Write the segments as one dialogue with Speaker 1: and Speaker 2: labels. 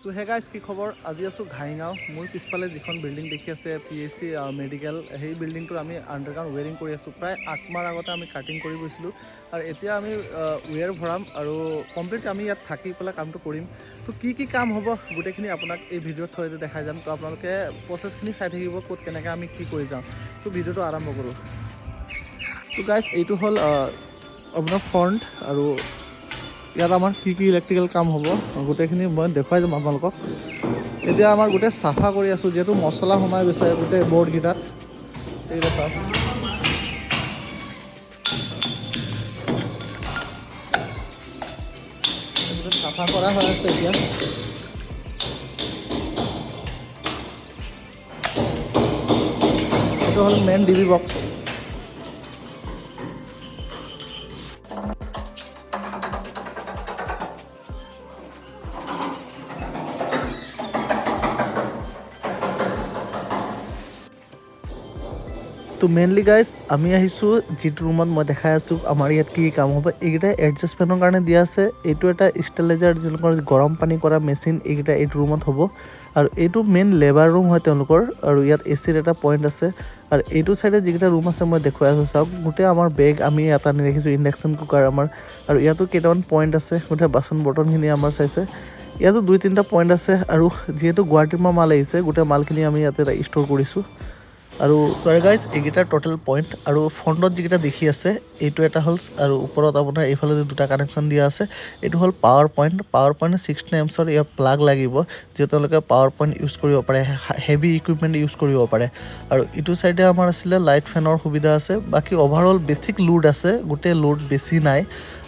Speaker 1: তো hey guys কি খবৰ আজি আছোঁ ঘাইগাঁও মোৰ পিছফালে যিখন বিল্ডিং দেখি আছে PHC মেডিকেল সেই বিল্ডিংটোৰ আমি আণ্ডাৰগ্ৰাউণ্ড ৱেৰিং কৰি আছোঁ প্ৰায় 8 মাহ আগতে আমি কাটিং কৰি গৈছিলোঁ আৰু এতিয়া আমি ৱেৰ ভৰাম আৰু কমপ্লিট আমি ইয়াত থাকি পেলাই কামটো কৰিম তো কি কাম হ'ব গোটেইখিনি আপোনাক এই ভিডিঅ'ৰ থ্ৰুৱেদি দেখাই যাম তো আপোনালোকে প্ৰচেছখিনি চাই থাকিব ক'ত কেনেকৈ আমি কি কৰি যাম তো ভিডিঅ'টো আৰম্ভ কৰোঁ তো গাইজ এইটো হ'ল আপোনাৰ ফ্ৰণ্ট আৰু ইয়াত আমাৰ কি ইলেক্ট্ৰিকেল কাম হ'ব গোটেইখিনি মই দেখুৱাই যাম আপোনালোকক এতিয়া আমাৰ গোটেই চাফা কৰি আছোঁ যিহেতু মছলা সোমাই গৈছে গোটেই বৰ্ডকেইটাত এইকেইটা চাওক চাফা কৰা হৈ আছে এতিয়া এইটো হ'ল মেইন DB বক্স তো মেইনলি গাইজ আমি আহিছোঁ যিটো ৰুমত মই দেখাই আছোঁ আমাৰ ইয়াত কি কাম হ'ব এইকেইটা এডজাষ্টমেণ্টৰ কাৰণে দিয়া আছে এইটো এটা ষ্টেৰিলাইজাৰ যিলোকৰ গৰম পানী কৰা মেচিন এইকেইটা এইটো ৰুমত হ'ব আৰু এইটো মেইন লেবাৰ ৰুম হয় তেওঁলোকৰ আৰু ইয়াত এচিৰ এটা পইণ্ট আছে আৰু এইটো চাইডে যিকেইটা ৰুম আছে মই দেখুৱাই আছোঁ চাওক গোটেই আমাৰ বেগ আমি এটা আনি ৰাখিছোঁ ইণ্ডাকশ্যন কুকাৰ আমাৰ আৰু ইয়াতো কেইটামান পইণ্ট আছে গোটেই বাচন বৰ্তনখিনি আমাৰ চাইছে ইয়াতো 2-3টা পইণ্ট আছে আৰু যিহেতু গুৱাহাটীৰ পৰা মাল আহিছে গোটেই মালখিনি আমি ইয়াতে ষ্ট'ৰ কৰিছোঁ আৰু গাইজ এইকেইটাৰ টোটেল পইণ্ট আৰু ফ্ৰণ্টত যিকেইটা দেখি আছে এইটো এটা হ'ল আৰু ওপৰত আপোনাৰ এইফালে দুটা কানেকশ্যন দিয়া আছে এইটো হ'ল পাৱাৰ পইণ্ট 16 এম্পছৰ ইয়াৰ প্লাগ লাগিব যিহেতু তেওঁলোকে পাৱাৰ পইণ্ট ইউজ কৰিব পাৰে হেভি ইকুইপমেণ্ট ইউজ কৰিব পাৰে আৰু ইটো চাইডে আমাৰ আছিলে লাইট ফেনৰ সুবিধা আছে বাকী অভাৰঅল বেছিক লোড আছে গোটেই লোড বেছি নাই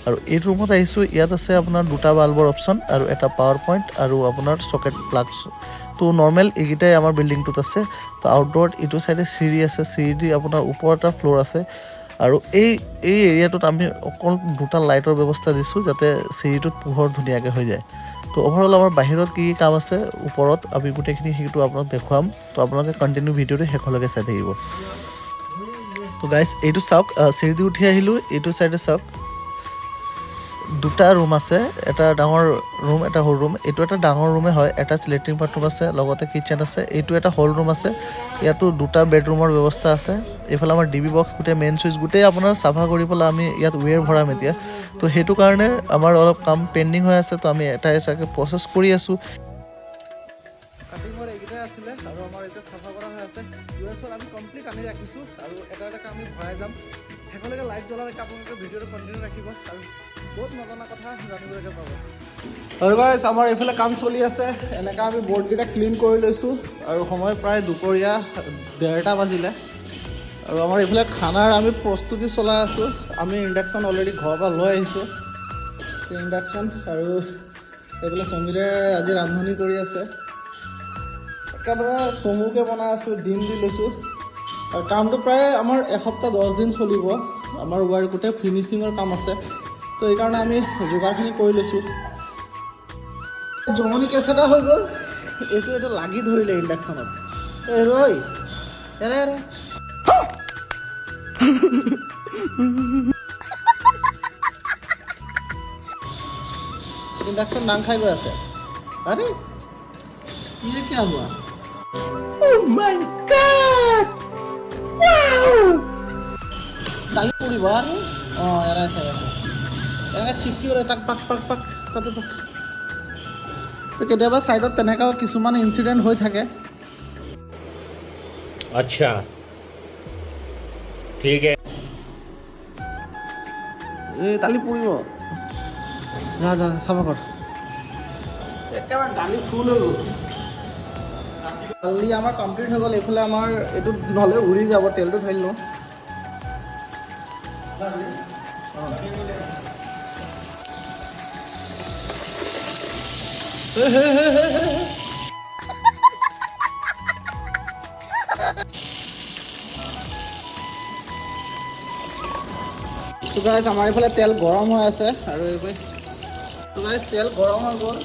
Speaker 1: আৰু এই ৰুমত আহিছোঁ ইয়াত আছে আপোনাৰ দুটা বাল্বৰ অপশ্যন আৰু এটা পাৱাৰ পইণ্ট আৰু আপোনাৰ চকেট প্লাগ তো নৰ্মেল এইকেইটাই আমাৰ বিল্ডিংটোত আছে তো আউটডোৰত এইটো চাইডে চিৰি আছে চিৰি দি আপোনাৰ ওপৰত এটা ফ্ল'ৰ আছে আৰু এই এৰিয়াটোত আমি অকল দুটা লাইটৰ ব্যৱস্থা দিছোঁ যাতে চিৰিটোত পোহৰ ধুনীয়াকৈ হৈ যায় তো অভাৰঅল আমাৰ বাহিৰত কি কাম আছে ওপৰত আমি গোটেইখিনি সেইটো আপোনাক দেখুৱাম তো আপোনালোকে কণ্টিনিউ ভিডিঅ'টো শেষলৈকে চাই থাকিব তো গাইজ এইটো চাওক চিৰি দি উঠি আহিলোঁ এইটো চাইডে চাওক দুটা ৰুম আছে এটা ডাঙৰ ৰুম এটা সৰু ৰুম এইটো এটা ডাঙৰ ৰুমে হয় এটা লেট্ৰিন বাথৰুম আছে লগতে কিটচেন আছে এইটো এটা হল ৰুম আছে ইয়াতো দুটা বেডৰুমৰ ব্যৱস্থা আছে এইফালে আমাৰ DB বক্স গোটেই মেইন চুইচ গোটেই আপোনাৰ চাফা কৰি পেলাই আমি ইয়াত ৱেৰ ভৰাম এতিয়া তো সেইটো কাৰণে আমাৰ অলপ কাম পেণ্ডিং হৈ আছে তো আমি এটা এটাকৈ প্ৰচেছ কৰি আছোঁ কাটিঙৰ এইকেইটাই আছিলে আৰু আমাৰ এতিয়া চাফা কৰা হৈ আছে ইউএছৰ আমি কমপ্লিট আনি ৰাখিছোঁ আৰু এটা এটাকৈ আমি ভৰাই যাম শেষলৈকে লাইট জ্বলালৈকে আপোনালোকে ভিডিঅ'টো কণ্টিনিউ ৰাখিব আৰু বহুত নজনা কথা জানিবলৈকে পাব আৰু গাইজ আমাৰ এইফালে কাম চলি আছে এনেকৈ আমি বৰ্ডকেইটা ক্লিন কৰি লৈছোঁ আৰু সময় প্ৰায় দুপৰীয়া 1:30 বাজিলে আৰু আমাৰ এইফালে খানাৰ আমি প্ৰস্তুতি চলাই আছোঁ আমি ইণ্ডাকশ্যন অলৰেডি ঘৰৰ পৰা লৈ আহিছোঁ ইণ্ডাকশ্যন আৰু এইফালে সমীৰে আজি ৰান্ধনি কৰি আছে একেবাৰে চমুকৈ বনাই আছোঁ ডিম দি লৈছোঁ আৰু কামটো প্ৰায় আমাৰ এসপ্তাহ 10 দিন চলিব আমাৰ ৱায়াৰ গোটেই ফিনিচিঙৰ কাম আছে তো এইকাৰণে আমি যোগাৰখিনি কৰি লৈছোঁ জমনি কেছ এটা হৈ গ'ল এইটো লাগি ধৰিলে ইণ্ডাকশ্যনত ৰৈ এৰে ইণ্ডাকশ্যন নাং খাই গৈ আছে আৰে ये क्या हुआ ओह माय गॉड वाओ দালি পুৰিব আৰু এৰাই চাই এনেকৈ চিপকি গ'লে তাক পাক তাতে পাক তো কেতিয়াবা ছাইডত তেনেকুৱাও কিছুমান ইনচিডেণ্ট হৈ থাকে
Speaker 2: আচ্ছা ঠিক
Speaker 1: এই দালি পুৰিব যা চাফা কৰ একেবাৰে দালি ফুল হৈ গ'ল দালি আমাৰ কমপ্লিট হৈ গ'ল এইফালে আমাৰ এইটো নহ'লে উৰি যাব তেলটো ঢালি লওঁ তো গাইজ আমাৰ এইফালে তেল গৰম হৈ আছে আৰু এইফালে তো গাইজ তেল গৰম হৈ গ'ল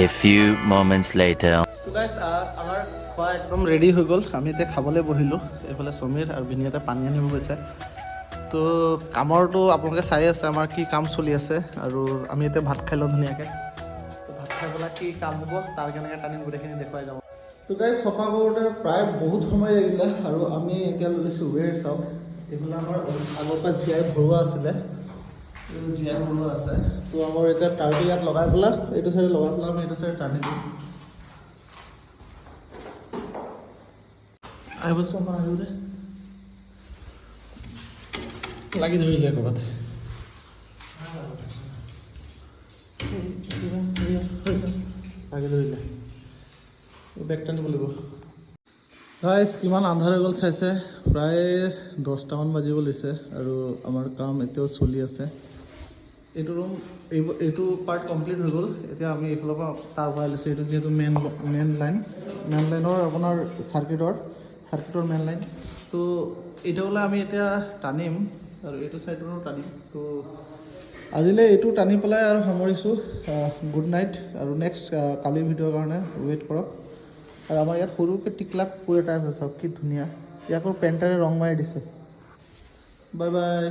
Speaker 3: A few moments later.
Speaker 1: তো গাইজ আমাৰ খোৱা একদম ৰেডি হৈ গ'ল আমি এতিয়া খাবলৈ বহিলোঁ এইফালে সমীৰ আৰু ভিনিয়াতে পানী আনিব গৈছে তো কামৰটো আপোনালোকে চাই আছে আমাৰ কি কাম চলি আছে আৰু আমি এতিয়া ভাত খাই লওঁ ধুনীয়াকৈ ভাত খাই সেইবিলাক কি কাম হ'ব তাৰ কেনেকৈ টানিম গোটেইখিনি দেখুৱাই যাওঁ তো গাইজ চফা কৰোঁতে প্ৰায় বহুত সময় লাগিলে আৰু আমি এতিয়া লৈছোঁ ৱেৰ চাওক এইফালে আমাৰ আগৰ পৰা জীয়াই ভৰোৱা আছিলে এইটো জীয়াই ভৰোৱা আছে তো আমাৰ এতিয়া টাৰটো ইয়াত লগাই পেলাই এইটো চাইডে লগাই পেলাই আমি এইটো চাইডে টানি দিম আহিবচোন আমাৰ আহিব দে লাগি ধৰিলে ক'ৰবাত লাগি ধৰিলে বেগ টানিব লাগিব গাইজ কিমান আন্ধাৰ হৈ গ'ল চাইছে প্ৰায় 10টামান বাজিব লৈছে আৰু আমাৰ কাম এতিয়াও চলি আছে এইটো ৰুম এইটো পাৰ্ট কমপ্লিট হৈ গ'ল এতিয়া আমি এইফালৰ পৰা তাৰ ভৰাই লৈছোঁ এইটো যিহেতু মেইন লাইনৰ আপোনাৰ চাৰ্কিটৰ মেইন লাইন তো এইটো হ'লে আমি এতিয়া টানিম আৰু এইটো ছাইডৰো টানিম তো আজিলৈ এইটো টানি পেলাই আৰু সামৰিছোঁ গুড নাইট আৰু নেক্সট কালিৰ ভিডিঅ'ৰ কাৰণে ৱেইট কৰক আৰু আমাৰ ইয়াত সৰুকৈ টিকলাক পুৰ এটা আছে চাওক কি ধুনীয়া ইয়াকো পেণ্টাৰে ৰং মাৰি দিছে বাই বাই